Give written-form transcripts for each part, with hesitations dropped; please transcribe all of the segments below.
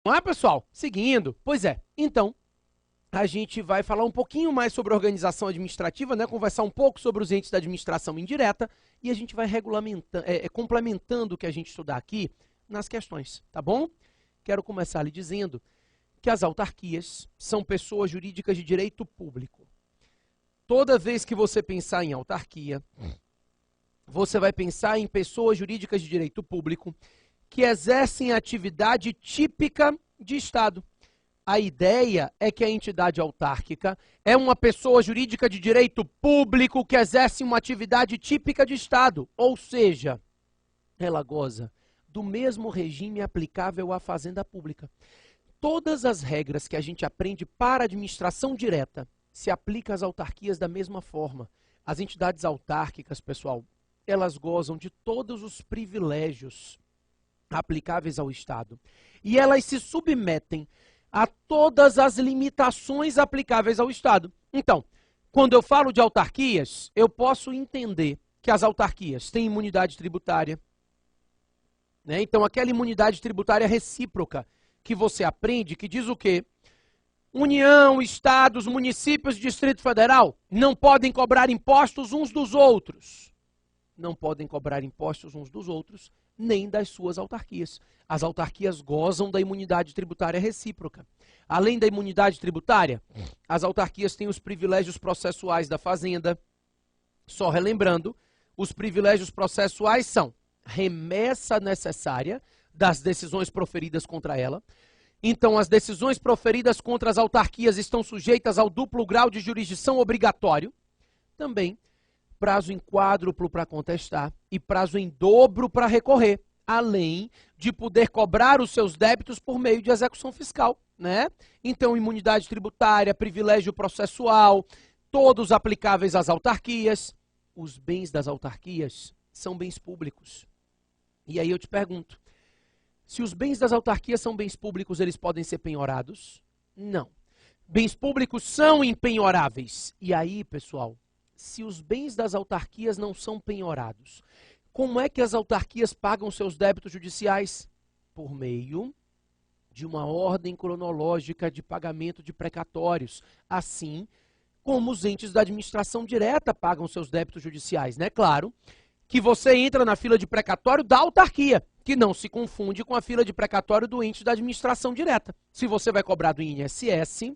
Não é, pessoal? Seguindo. Pois é. Então, a gente vai falar um pouquinho mais sobre organização administrativa, né? Conversar um pouco sobre os entes da administração indireta e a gente vai complementando o que a gente estudar aqui nas questões, tá bom? Quero começar lhe dizendo que as autarquias são pessoas jurídicas de direito público. Toda vez que você pensar em autarquia, você vai pensar em pessoas jurídicas de direito público que exercem atividade típica de Estado. A ideia é que a entidade autárquica é uma pessoa jurídica de direito público que exerce uma atividade típica de Estado, ou seja, ela goza do mesmo regime aplicável à fazenda pública. Todas as regras que a gente aprende para a administração direta se aplicam às autarquias da mesma forma. As entidades autárquicas, pessoal, elas gozam de todos os privilégios aplicáveis ao Estado. E elas se submetem a todas as limitações aplicáveis ao Estado. Então, quando eu falo de autarquias, eu posso entender que as autarquias têm imunidade tributária, né? Então, aquela imunidade tributária recíproca que você aprende, que diz o quê? União, estados, municípios e Distrito Federal não podem cobrar impostos uns dos outros. Não podem cobrar impostos uns dos outros, nem das suas autarquias. As autarquias gozam da imunidade tributária recíproca. Além da imunidade tributária, as autarquias têm os privilégios processuais da Fazenda. Só relembrando, os privilégios processuais são remessa necessária das decisões proferidas contra ela. Então, as decisões proferidas contra as autarquias estão sujeitas ao duplo grau de jurisdição obrigatório. Também prazo em quádruplo para contestar e prazo em dobro para recorrer, além de poder cobrar os seus débitos por meio de execução fiscal, né? Então, imunidade tributária, privilégio processual, todos aplicáveis às autarquias. Os bens das autarquias são bens públicos. E aí eu te pergunto, se os bens das autarquias são bens públicos, eles podem ser penhorados? Não. Bens públicos são impenhoráveis. E aí, pessoal, se os bens das autarquias não são penhorados, como é que as autarquias pagam seus débitos judiciais? Por meio de uma ordem cronológica de pagamento de precatórios. Assim como os entes da administração direta pagam seus débitos judiciais, né? Claro que você entra na fila de precatório da autarquia, que não se confunde com a fila de precatório do ente da administração direta. Se você vai cobrar do INSS,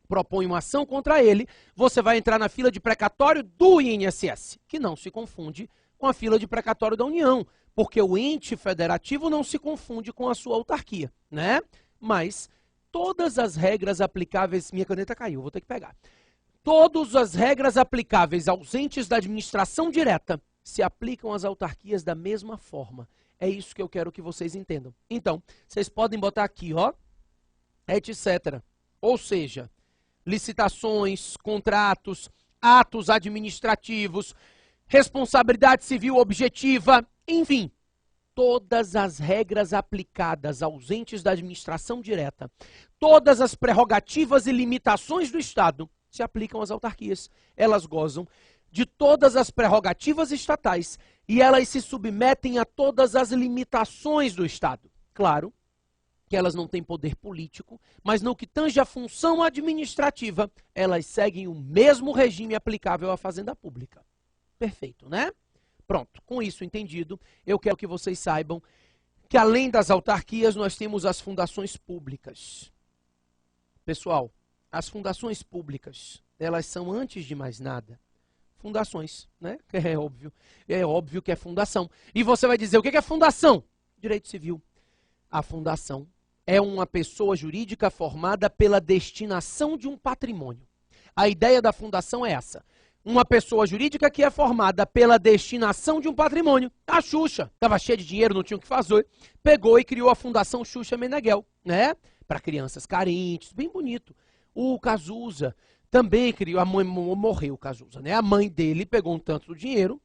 propõe uma ação contra ele, você vai entrar na fila de precatório do INSS, que não se confunde com a fila de precatório da União, porque o ente federativo não se confunde com a sua autarquia, né? Mas todas as regras aplicáveis... Minha caneta caiu, vou ter que pegar. Todas as regras aplicáveis aos entes da administração direta se aplicam às autarquias da mesma forma. É isso que eu quero que vocês entendam. Então, vocês podem botar aqui, ó, etc. Ou seja, licitações, contratos, atos administrativos, responsabilidade civil objetiva, enfim, todas as regras aplicadas aos entes da administração direta, todas as prerrogativas e limitações do Estado se aplicam às autarquias. Elas gozam de todas as prerrogativas estatais e elas se submetem a todas as limitações do Estado. Claro que elas não têm poder político, mas no que tange a função administrativa, elas seguem o mesmo regime aplicável à fazenda pública. Perfeito, né? Pronto, com isso entendido, eu quero que vocês saibam que além das autarquias, nós temos as fundações públicas. Pessoal, as fundações públicas, elas são, antes de mais nada, fundações, né? É óbvio que é fundação. E você vai dizer, o que é fundação? Direito civil. A fundação é uma pessoa jurídica formada pela destinação de um patrimônio. A ideia da fundação é essa. Uma pessoa jurídica que é formada pela destinação de um patrimônio. A Xuxa estava cheia de dinheiro, não tinha o que fazer, pegou e criou a Fundação Xuxa Meneghel, né? Para crianças carentes, bem bonito. O Cazuza também criou, a mãe morreu, o Cazuza, né? A mãe dele pegou um tanto do dinheiro,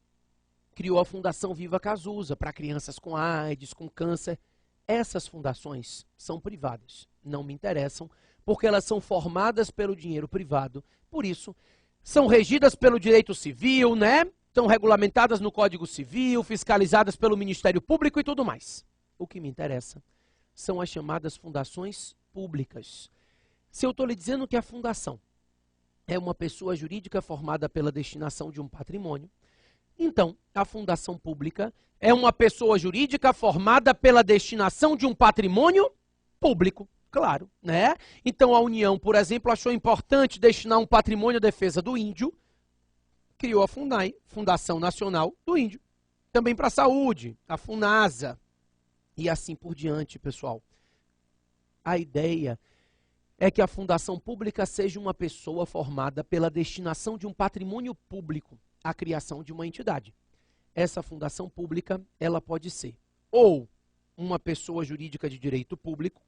criou a Fundação Viva Cazuza para crianças com AIDS, com câncer. Essas fundações são privadas, não me interessam, porque elas são formadas pelo dinheiro privado. Por isso, são regidas pelo direito civil, né? São regulamentadas no Código Civil, fiscalizadas pelo Ministério Público e tudo mais. O que me interessa são as chamadas fundações públicas. Se eu estou lhe dizendo que a fundação é uma pessoa jurídica formada pela destinação de um patrimônio, então a fundação pública é uma pessoa jurídica formada pela destinação de um patrimônio público, claro, né? Então a União, por exemplo, achou importante destinar um patrimônio à defesa do índio, criou a FUNAI, Fundação Nacional do Índio. Também para a saúde, a FUNASA, e assim por diante, pessoal. A ideia é que a fundação pública seja uma pessoa formada pela destinação de um patrimônio público à criação de uma entidade. Essa fundação pública, ela pode ser ou uma pessoa jurídica de direito público,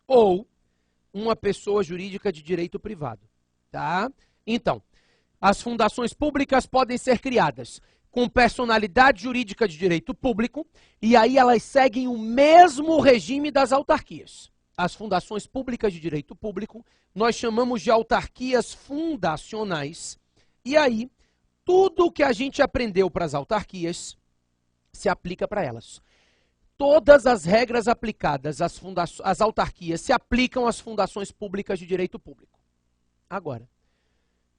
ou uma pessoa jurídica de direito privado, tá? Então, as fundações públicas podem ser criadas com personalidade jurídica de direito público, e aí elas seguem o mesmo regime das autarquias. As fundações públicas de direito público, nós chamamos de autarquias fundacionais, e aí tudo o que a gente aprendeu para as autarquias se aplica para elas. Todas as regras aplicadas às autarquias se aplicam às fundações públicas de direito público. Agora,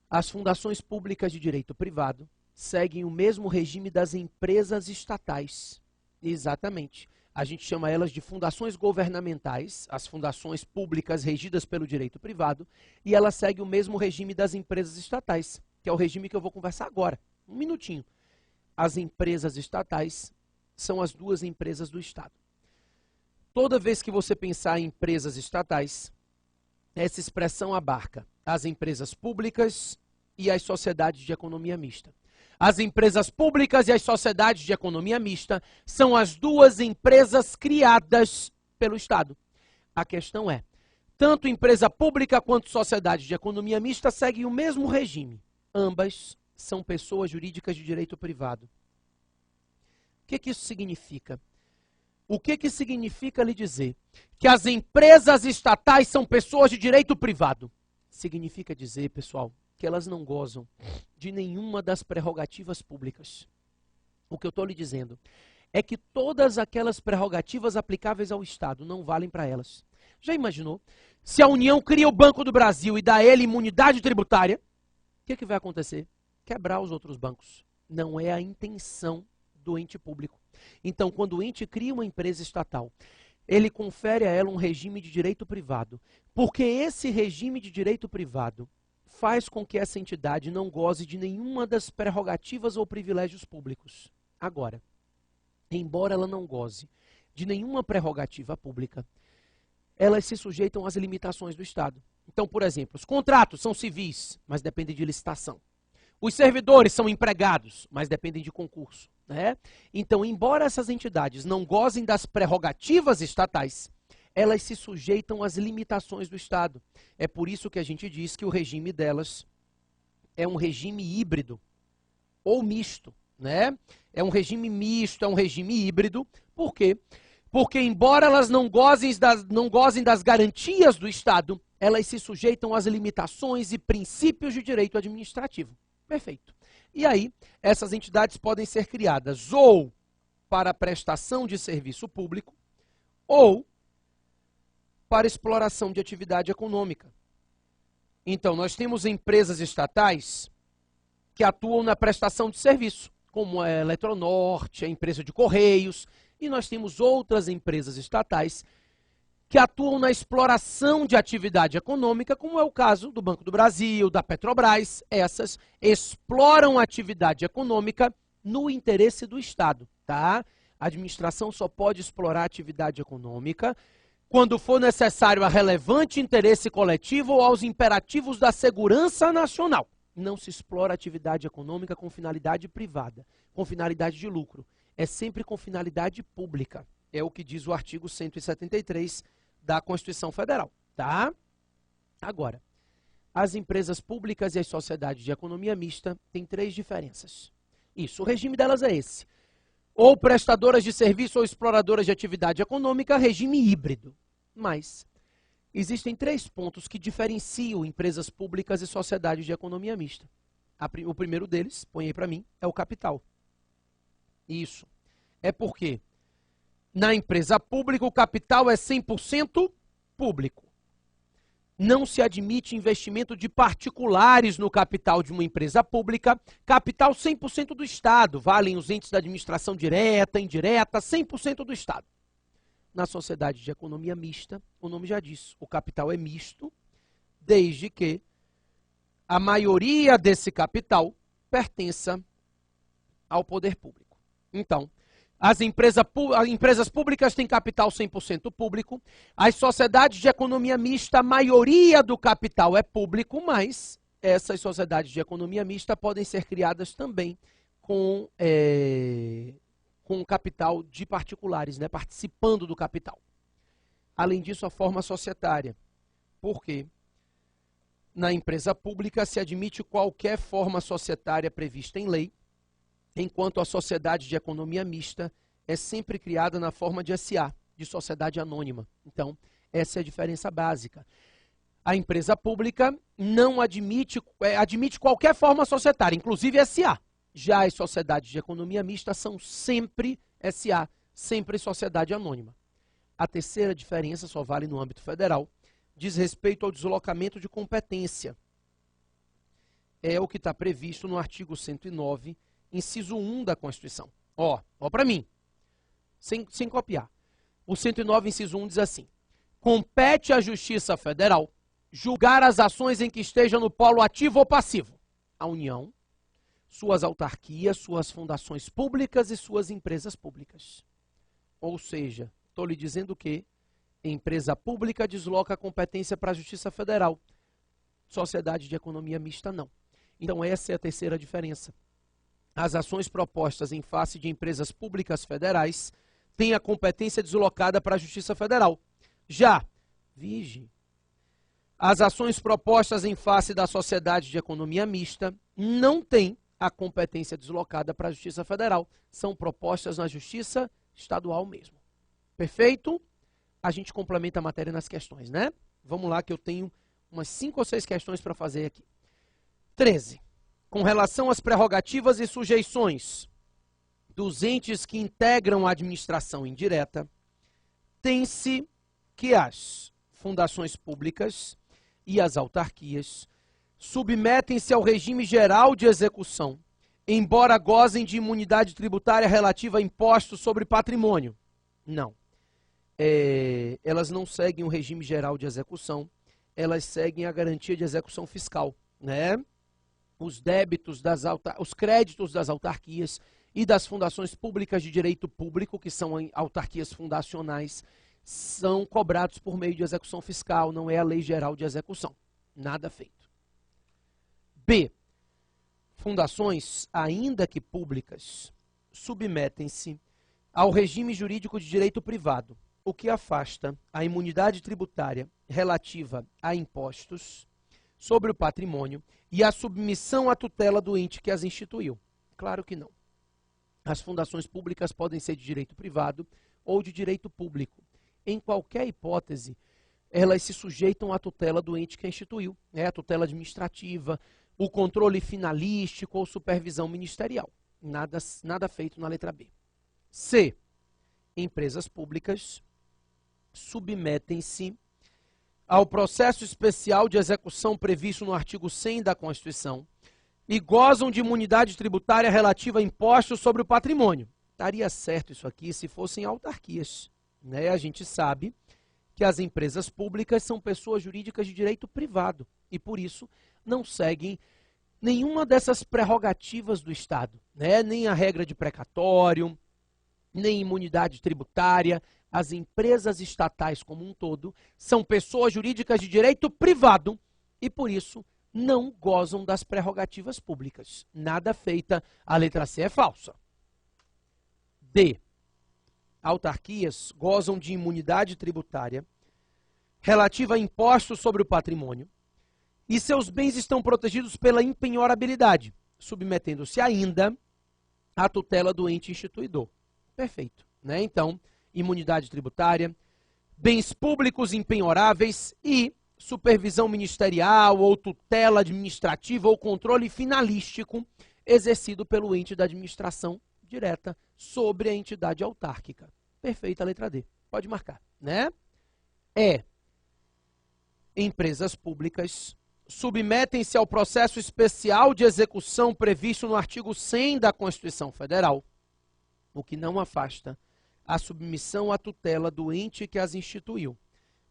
as fundações públicas de direito privado seguem o mesmo regime das empresas estatais. Exatamente. A gente chama elas de fundações governamentais, as fundações públicas regidas pelo direito privado, e elas seguem o mesmo regime das empresas estatais, que é o regime que eu vou conversar agora. Um minutinho. As empresas estatais são as duas empresas do Estado. Toda vez que você pensar em empresas estatais, essa expressão abarca as empresas públicas e as sociedades de economia mista. As empresas públicas e as sociedades de economia mista são as duas empresas criadas pelo Estado. A questão é, tanto empresa pública quanto sociedade de economia mista seguem o mesmo regime. Ambas são pessoas jurídicas de direito privado. O que isso significa? O que significa lhe dizer que as empresas estatais são pessoas de direito privado? Significa dizer, pessoal, que elas não gozam de nenhuma das prerrogativas públicas. O que eu estou lhe dizendo é que todas aquelas prerrogativas aplicáveis ao Estado não valem para elas. Já imaginou? Se a União cria o Banco do Brasil e dá a ele imunidade tributária, o que vai acontecer? Quebrar os outros bancos. Não é a intenção do ente público. Então, quando o ente cria uma empresa estatal, ele confere a ela um regime de direito privado, porque esse regime de direito privado faz com que essa entidade não goze de nenhuma das prerrogativas ou privilégios públicos. Agora, embora ela não goze de nenhuma prerrogativa pública, elas se sujeitam às limitações do Estado. Então, por exemplo, os contratos são civis, mas dependem de licitação. Os servidores são empregados, mas dependem de concurso, né? Então, embora essas entidades não gozem das prerrogativas estatais, elas se sujeitam às limitações do Estado. É por isso que a gente diz que o regime delas é um regime híbrido ou misto, né? É um regime misto, é um regime híbrido. Por quê? Porque embora elas não gozem das garantias do Estado, elas se sujeitam às limitações e princípios de direito administrativo. Perfeito. E aí, essas entidades podem ser criadas ou para prestação de serviço público ou para exploração de atividade econômica. Então, nós temos empresas estatais que atuam na prestação de serviço, como a Eletronorte, a empresa de Correios, e nós temos outras empresas estatais que atuam na exploração de atividade econômica, como é o caso do Banco do Brasil, da Petrobras. Essas exploram a atividade econômica no interesse do Estado, tá? A administração só pode explorar a atividade econômica quando for necessário a relevante interesse coletivo ou aos imperativos da segurança nacional. Não se explora atividade econômica com finalidade privada, com finalidade de lucro. É sempre com finalidade pública. É o que diz o artigo 173 da Constituição Federal, tá? Agora, as empresas públicas e as sociedades de economia mista têm 3 diferenças. Isso, o regime delas é esse. Ou prestadoras de serviço ou exploradoras de atividade econômica, regime híbrido. Mas existem 3 pontos que diferenciam empresas públicas e sociedades de economia mista. O primeiro deles, põe aí para mim, é o capital. Isso. É porque Na empresa pública, o capital é 100% público. Não se admite investimento de particulares no capital de uma empresa pública. Capital 100% do Estado. Valem os entes da administração direta, indireta, 100% do Estado. Na sociedade de economia mista, o nome já diz, o capital é misto, desde que a maioria desse capital pertença ao poder público. Então, as empresas públicas têm capital 100% público, as sociedades de economia mista, a maioria do capital é público, mas essas sociedades de economia mista podem ser criadas também com capital de particulares, né, participando do capital. Além disso, a forma societária. Por quê? Na empresa pública se admite qualquer forma societária prevista em lei, enquanto a sociedade de economia mista é sempre criada na forma de SA, de sociedade anônima. Então, essa é a diferença básica. A empresa pública não admite qualquer forma societária, inclusive SA. Já as sociedades de economia mista são sempre SA, sempre sociedade anônima. A terceira diferença só vale no âmbito federal, diz respeito ao deslocamento de competência. É o que está previsto no artigo 109, inciso 1 da Constituição. Ó para mim, sem copiar. O 109, inciso 1 diz assim: compete à Justiça Federal julgar as ações em que esteja no polo ativo ou passivo a União, suas autarquias, suas fundações públicas e suas empresas públicas. Ou seja, estou lhe dizendo que empresa pública desloca a competência para a Justiça Federal. Sociedade de economia mista, não. Então, essa é a terceira diferença. As ações propostas em face de empresas públicas federais têm a competência deslocada para a Justiça Federal. Já, vige, as ações propostas em face da sociedade de economia mista não têm a competência deslocada para a Justiça Federal. São propostas na Justiça Estadual mesmo. Perfeito? A gente complementa a matéria nas questões, né? Vamos lá que eu tenho umas 5 ou 6 questões para fazer aqui. 13. Com relação às prerrogativas e sujeições dos entes que integram a administração indireta, tem-se que as fundações públicas e as autarquias submetem-se ao regime geral de execução, embora gozem de imunidade tributária relativa a impostos sobre patrimônio. Não. Elas não seguem o regime geral de execução, elas seguem a garantia de execução fiscal, né? Os débitos os créditos das autarquias e das fundações públicas de direito público, que são autarquias fundacionais, são cobrados por meio de execução fiscal, não é a lei geral de execução. Nada feito. B. Fundações, ainda que públicas, submetem-se ao regime jurídico de direito privado, o que afasta a imunidade tributária relativa a impostos sobre o patrimônio e a submissão à tutela do ente que as instituiu. Claro que não. As fundações públicas podem ser de direito privado ou de direito público. Em qualquer hipótese, elas se sujeitam à tutela do ente que a instituiu, né? A tutela administrativa, o controle finalístico ou supervisão ministerial. Nada feito na letra B. C. Empresas públicas submetem-se ao processo especial de execução previsto no artigo 100 da Constituição e gozam de imunidade tributária relativa a impostos sobre o patrimônio. Estaria certo isso aqui se fossem autarquias, né? A gente sabe que as empresas públicas são pessoas jurídicas de direito privado e, por isso, não seguem nenhuma dessas prerrogativas do Estado, né? Nem a regra de precatório, nem imunidade tributária. As empresas estatais como um todo são pessoas jurídicas de direito privado e, por isso, não gozam das prerrogativas públicas. Nada feita, a letra C é falsa. D. Autarquias gozam de imunidade tributária relativa a impostos sobre o patrimônio e seus bens estão protegidos pela impenhorabilidade, submetendo-se ainda à tutela do ente instituidor. Perfeito, né? Então, imunidade tributária, bens públicos impenhoráveis e supervisão ministerial ou tutela administrativa ou controle finalístico exercido pelo ente da administração direta sobre a entidade autárquica. Perfeita a letra D. Pode marcar, né? E empresas públicas submetem-se ao processo especial de execução previsto no artigo 100 da Constituição Federal, o que não afasta a submissão à tutela do ente que as instituiu.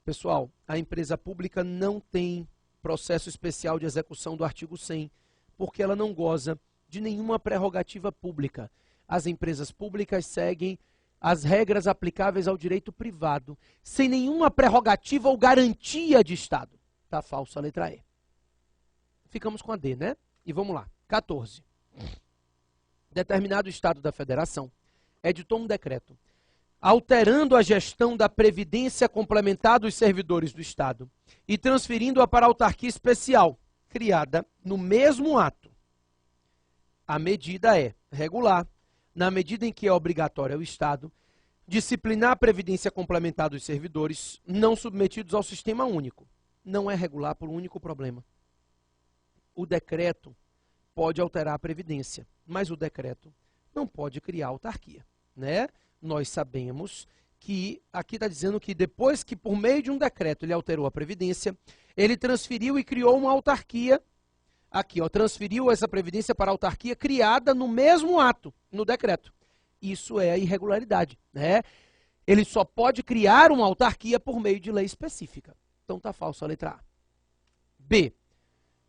Pessoal, a empresa pública não tem processo especial de execução do artigo 100, porque ela não goza de nenhuma prerrogativa pública. As empresas públicas seguem as regras aplicáveis ao direito privado, sem nenhuma prerrogativa ou garantia de Estado. Tá falso a letra E. Ficamos com a D, né? E vamos lá. 14. Determinado Estado da Federação editou um decreto alterando a gestão da previdência complementar dos servidores do Estado e transferindo-a para a autarquia especial, criada no mesmo ato. A medida é regular, na medida em que é obrigatório ao Estado disciplinar a previdência complementar dos servidores não submetidos ao sistema único. Não é regular por um único problema. O decreto pode alterar a previdência, mas o decreto não pode criar autarquia, né? Nós sabemos que aqui está dizendo que depois que por meio de um decreto ele alterou a previdência, ele transferiu e criou uma autarquia. Aqui, ó, transferiu essa previdência para a autarquia criada no mesmo ato, no decreto. Isso é a irregularidade, né? Ele só pode criar uma autarquia por meio de lei específica. Então está falso a letra A. B.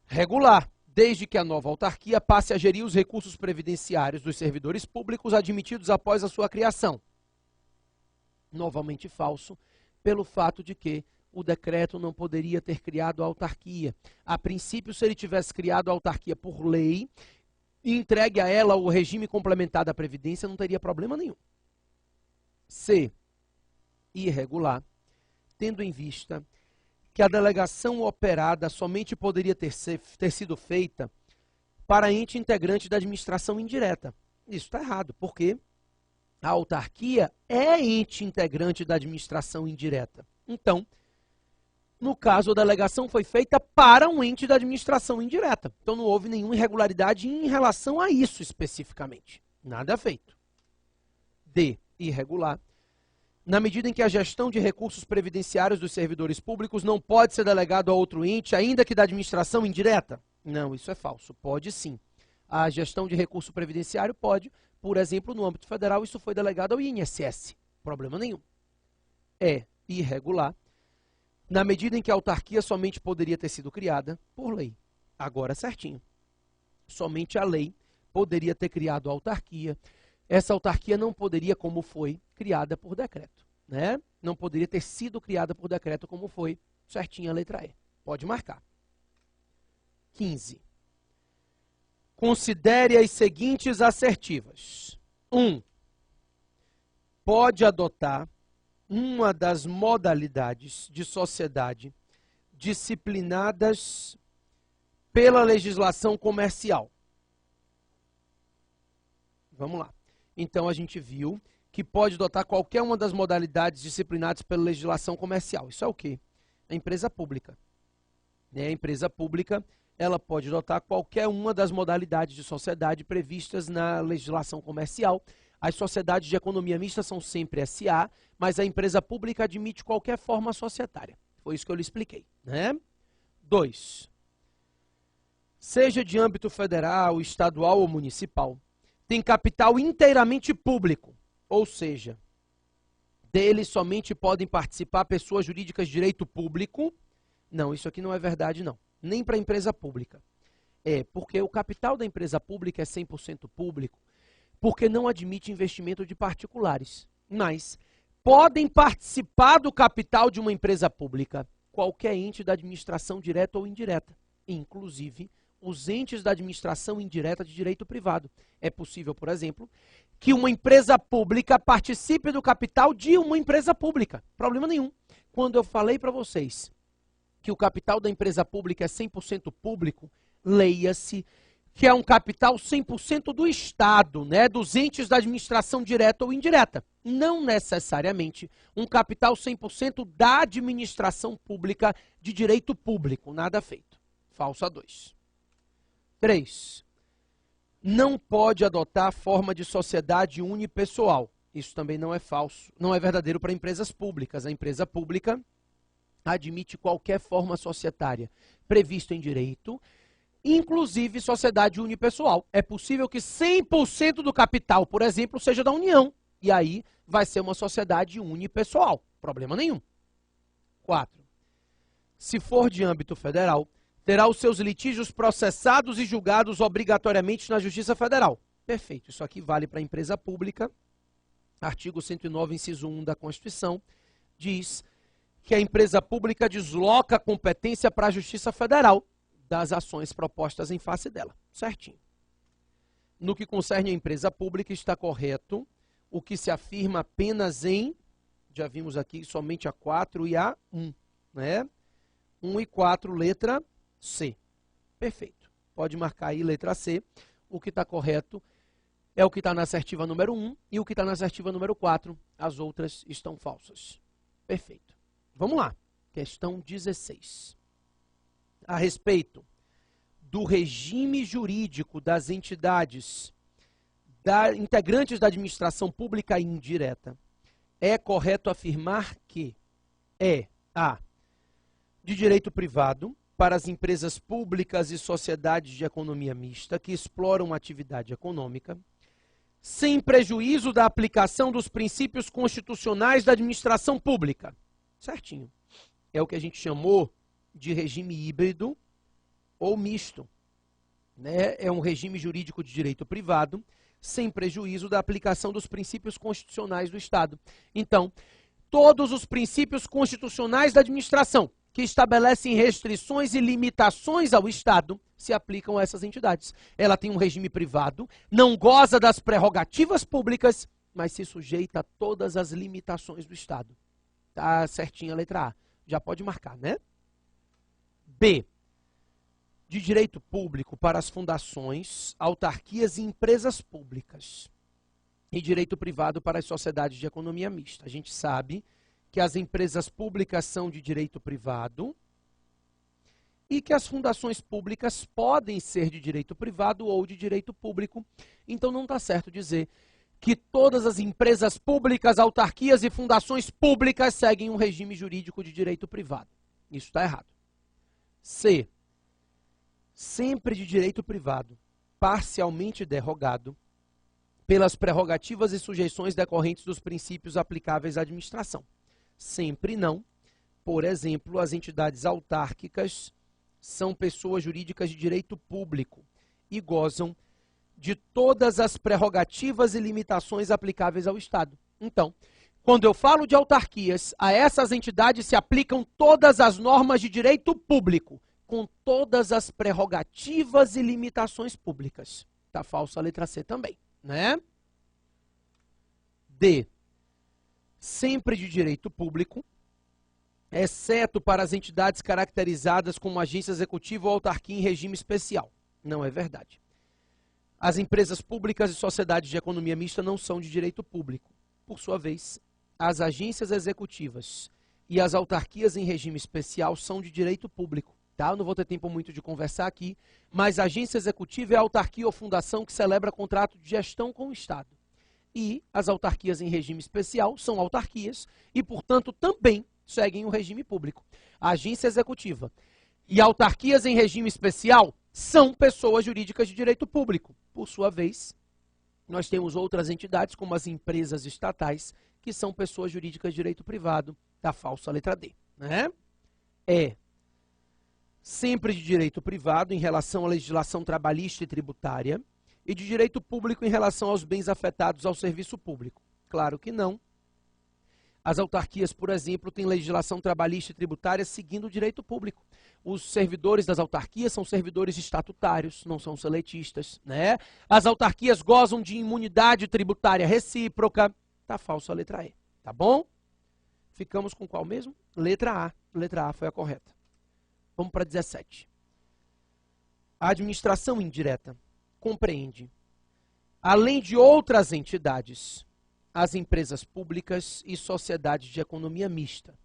Regular, desde que a nova autarquia passe a gerir os recursos previdenciários dos servidores públicos admitidos após a sua criação. Novamente falso, pelo fato de que o decreto não poderia ter criado a autarquia. A princípio, se ele tivesse criado a autarquia por lei e entregue a ela o regime complementar da Previdência, não teria problema nenhum. C. Irregular, tendo em vista que a delegação operada somente poderia ter sido feita para ente integrante da administração indireta. Isso está errado, porque a autarquia é ente integrante da administração indireta. Então, no caso, a delegação foi feita para um ente da administração indireta. Então, não houve nenhuma irregularidade em relação a isso especificamente. Nada feito. D. Irregular. Na medida em que a gestão de recursos previdenciários dos servidores públicos não pode ser delegado a outro ente, ainda que da administração indireta? Não, isso é falso. Pode sim. A gestão de recurso previdenciário pode. Por exemplo, no âmbito federal, isso foi delegado ao INSS. Problema nenhum. É irregular. Na medida em que a autarquia somente poderia ter sido criada por lei. Agora certinho. Somente a lei poderia ter criado a autarquia. Essa autarquia não poderia, como foi, criada por decreto, né? Não poderia ter sido criada por decreto, como foi, certinho a letra E. Pode marcar. 15. Considere as seguintes assertivas. 1. Pode adotar uma das modalidades de sociedade disciplinadas pela legislação comercial. Vamos lá. Então, a gente viu que pode adotar qualquer uma das modalidades disciplinadas pela legislação comercial. Isso é o quê? A empresa pública. A empresa pública, ela pode adotar qualquer uma das modalidades de sociedade previstas na legislação comercial. As sociedades de economia mista são sempre SA, mas a empresa pública admite qualquer forma societária. Foi isso que eu lhe expliquei, né? 2. Seja de âmbito federal, estadual ou municipal, tem capital inteiramente público, ou seja, dele somente podem participar pessoas jurídicas de direito público. Não, isso aqui não é verdade, não. Nem para a empresa pública. É, porque o capital da empresa pública é 100% público, porque não admite investimento de particulares. Mas podem participar do capital de uma empresa pública qualquer ente da administração direta ou indireta, inclusive os entes da administração indireta de direito privado. É possível, por exemplo, que uma empresa pública participe do capital de uma empresa pública. Problema nenhum. Quando eu falei para vocês que o capital da empresa pública é 100% público, leia-se que é um capital 100% do Estado, né, dos entes da administração direta ou indireta. Não necessariamente um capital 100% da administração pública de direito público. Nada feito. Falso a 2. 3. Não pode adotar a forma de sociedade unipessoal. Isso também não é falso, não é verdadeiro para empresas públicas. A empresa pública admite qualquer forma societária prevista em direito, inclusive sociedade unipessoal. É possível que 100% do capital, por exemplo, seja da União. E aí vai ser uma sociedade unipessoal. Problema nenhum. 4. Se for de âmbito federal, terá os seus litígios processados e julgados obrigatoriamente na Justiça Federal. Perfeito. Isso aqui vale para a empresa pública. Artigo 109, inciso 1 da Constituição, diz que a empresa pública desloca a competência para a Justiça Federal das ações propostas em face dela. Certinho. No que concerne a empresa pública, está correto o que se afirma apenas em, já vimos aqui, somente a 4 e a 1, né? 1 e 4, letra C. Perfeito. Pode marcar aí letra C. O que está correto é o que está na assertiva número 1 e o que está na assertiva número 4. As outras estão falsas. Perfeito. Vamos lá. Questão 16. A respeito do regime jurídico das entidades integrantes da administração pública indireta, é correto afirmar que é a de direito privado para as empresas públicas e sociedades de economia mista que exploram atividade econômica, sem prejuízo da aplicação dos princípios constitucionais da administração pública. Certinho. É o que a gente chamou de regime híbrido ou misto. Né? É um regime jurídico de direito privado, sem prejuízo da aplicação dos princípios constitucionais do Estado. Então, todos os princípios constitucionais da administração que estabelecem restrições e limitações ao Estado se aplicam a essas entidades. Ela tem um regime privado, não goza das prerrogativas públicas, mas se sujeita a todas as limitações do Estado. Tá certinha a letra A. Já pode marcar, né? B. De direito público para as fundações, autarquias e empresas públicas. E direito privado para as sociedades de economia mista. A gente sabe que as empresas públicas são de direito privado e que as fundações públicas podem ser de direito privado ou de direito público. Então não está certo dizer que todas as empresas públicas, autarquias e fundações públicas seguem um regime jurídico de direito privado. Isso está errado. C. Sempre de direito privado, parcialmente derrogado pelas prerrogativas e sujeições decorrentes dos princípios aplicáveis à administração. Sempre não. Por exemplo, as entidades autárquicas são pessoas jurídicas de direito público e gozam de todas as prerrogativas e limitações aplicáveis ao Estado. Então, quando eu falo de autarquias, a essas entidades se aplicam todas as normas de direito público, com todas as prerrogativas e limitações públicas. Tá falsa a letra C também, né? D. Sempre de direito público, exceto para as entidades caracterizadas como agência executiva ou autarquia em regime especial. Não é verdade. As empresas públicas e sociedades de economia mista não são de direito público. Por sua vez, as agências executivas e as autarquias em regime especial são de direito público. Tá? Eu não vou ter tempo muito de conversar aqui, mas a agência executiva é a autarquia ou fundação que celebra contrato de gestão com o Estado. E as autarquias em regime especial são autarquias e, portanto, também seguem o regime público. A agência executiva e autarquias em regime especial são pessoas jurídicas de direito público. Por sua vez, nós temos outras entidades, como as empresas estatais, que são pessoas jurídicas de direito privado. Tá falsa a letra D. Né? É sempre de direito privado em relação à legislação trabalhista e tributária e de direito público em relação aos bens afetados ao serviço público. Claro que não. As autarquias, por exemplo, têm legislação trabalhista e tributária seguindo o direito público. Os servidores das autarquias são servidores estatutários, não são seletistas, né? As autarquias gozam de imunidade tributária recíproca. Tá falso a letra E, tá bom? Ficamos com qual mesmo? Letra A. Letra A foi a correta. Vamos para 17. A administração indireta compreende, além de outras entidades, as empresas públicas e sociedades de economia mista,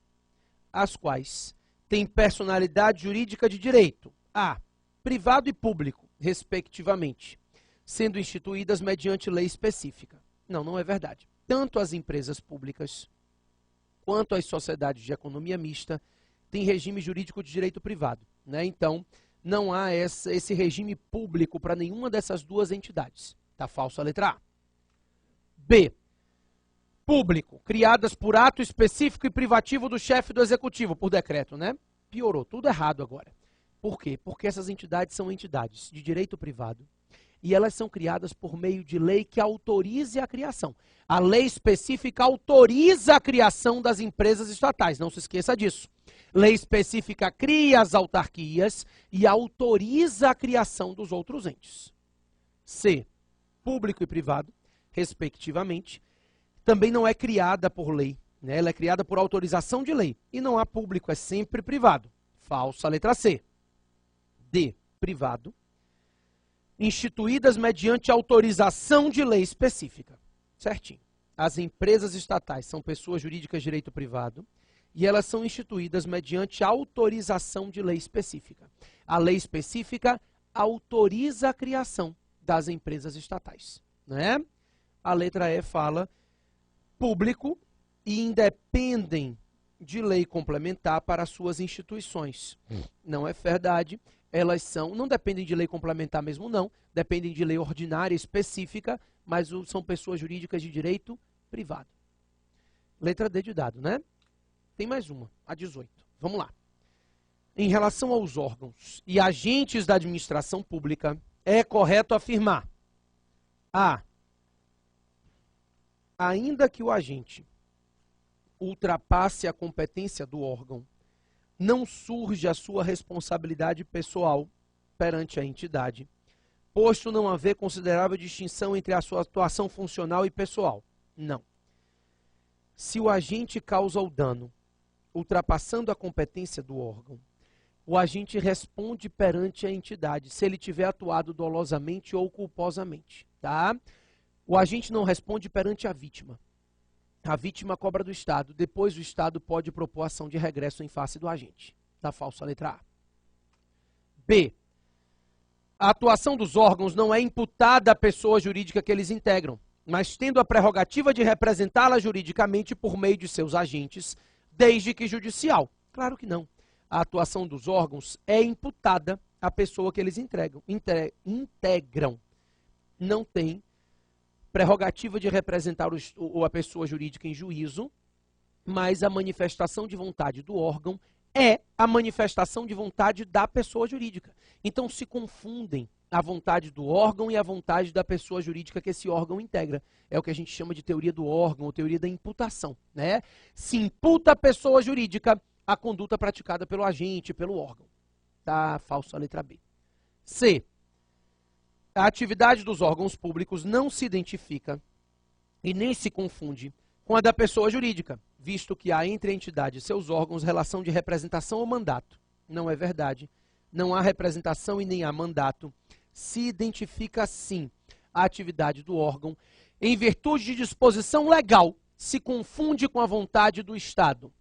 as quais têm personalidade jurídica de direito A, privado e público, respectivamente, sendo instituídas mediante lei específica. Não, não é verdade. tanto as empresas públicas quanto as sociedades de economia mista têm regime jurídico de direito privado, né? Então, não há esse regime público para nenhuma dessas duas entidades. Tá falso a letra A. B. Público, criadas por ato específico e privativo do chefe do executivo, por decreto, né? Piorou, tudo errado agora. Por quê? Porque essas entidades são entidades de direito privado e elas são criadas por meio de lei que autorize a criação. A lei específica autoriza a criação das empresas estatais, não se esqueça disso. Lei específica cria as autarquias e autoriza a criação dos outros entes. C. Público e privado, respectivamente, também não é criada por lei, né? Ela é criada por autorização de lei. E não há público, é sempre privado. Falsa letra C. D. Privado, instituídas mediante autorização de lei específica. Certinho. As empresas estatais são pessoas jurídicas de direito privado e elas são instituídas mediante autorização de lei específica. A lei específica autoriza a criação das empresas estatais, né? A letra E fala público e independem de lei complementar para suas instituições. Não é verdade. Elas não dependem de lei complementar mesmo não, dependem de lei ordinária específica, mas são pessoas jurídicas de direito privado. Letra D de dado, né? Tem mais uma, a 18. Vamos lá. Em relação aos órgãos e agentes da administração pública, é correto afirmar: A. Ainda que o agente ultrapasse a competência do órgão, não surge a sua responsabilidade pessoal perante a entidade, posto não haver considerável distinção entre a sua atuação funcional e pessoal. Não. Se o agente causa o dano, ultrapassando a competência do órgão, o agente responde perante a entidade, se ele tiver atuado dolosamente ou culposamente, tá? O agente não responde perante a vítima. A vítima cobra do Estado. Depois o Estado pode propor ação de regresso em face do agente. Tá falso a letra A. B. A atuação dos órgãos não é imputada à pessoa jurídica que eles integram, mas tendo a prerrogativa de representá-la juridicamente por meio de seus agentes, desde que judicial. Claro que não. A atuação dos órgãos é imputada à pessoa que eles integram. Não tem prerrogativa de representar a pessoa jurídica em juízo, mas a manifestação de vontade do órgão é a manifestação de vontade da pessoa jurídica. Então se confundem a vontade do órgão e a vontade da pessoa jurídica que esse órgão integra. É o que a gente chama de teoria do órgão, ou teoria da imputação, né? Se imputa à pessoa jurídica a conduta praticada pelo agente, pelo órgão. Tá falso a letra B. C. A atividade dos órgãos públicos não se identifica e nem se confunde com a da pessoa jurídica, visto que há entre a entidade e seus órgãos relação de representação ou mandato. Não é verdade. Não há representação e nem há mandato. Se identifica, sim, a atividade do órgão. Em virtude de disposição legal, se confunde com a vontade do Estado.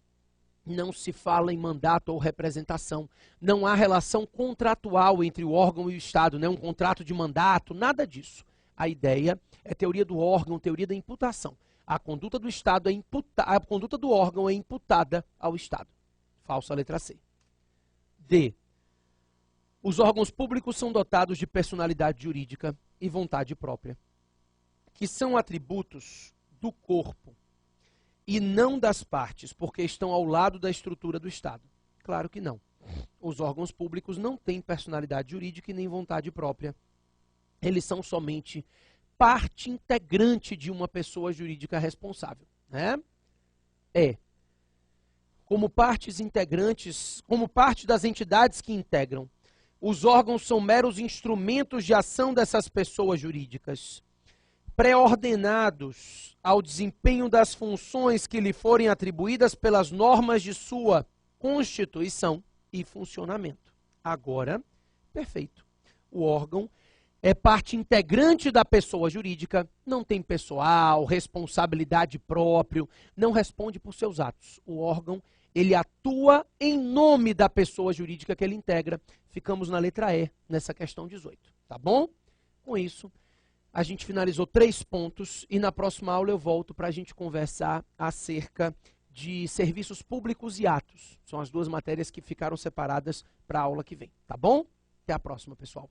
Não se fala em mandato ou representação. Não há relação contratual entre o órgão e o Estado, né? Um contrato de mandato, nada disso. A ideia é teoria do órgão, teoria da imputação. A conduta do Estado a conduta do órgão é imputada ao Estado. Falsa letra C. D. Os órgãos públicos são dotados de personalidade jurídica e vontade própria, que são atributos do corpo e não das partes, porque estão ao lado da estrutura do Estado. Claro que não. Os órgãos públicos não têm personalidade jurídica e nem vontade própria. Eles são somente parte integrante de uma pessoa jurídica responsável, né? Como partes integrantes, como parte das entidades que integram, os órgãos são meros instrumentos de ação dessas pessoas jurídicas, pré-ordenados ao desempenho das funções que lhe forem atribuídas pelas normas de sua constituição e funcionamento. Agora, perfeito. O órgão é parte integrante da pessoa jurídica, não tem pessoal, responsabilidade própria, não responde por seus atos. O órgão, ele atua em nome da pessoa jurídica que ele integra. Ficamos na letra E, nessa questão 18, tá bom? Com isso, a gente finalizou 3 pontos e na próxima aula eu volto para a gente conversar acerca de serviços públicos e atos. São as 2 matérias que ficaram separadas para a aula que vem, tá bom? Até a próxima, pessoal.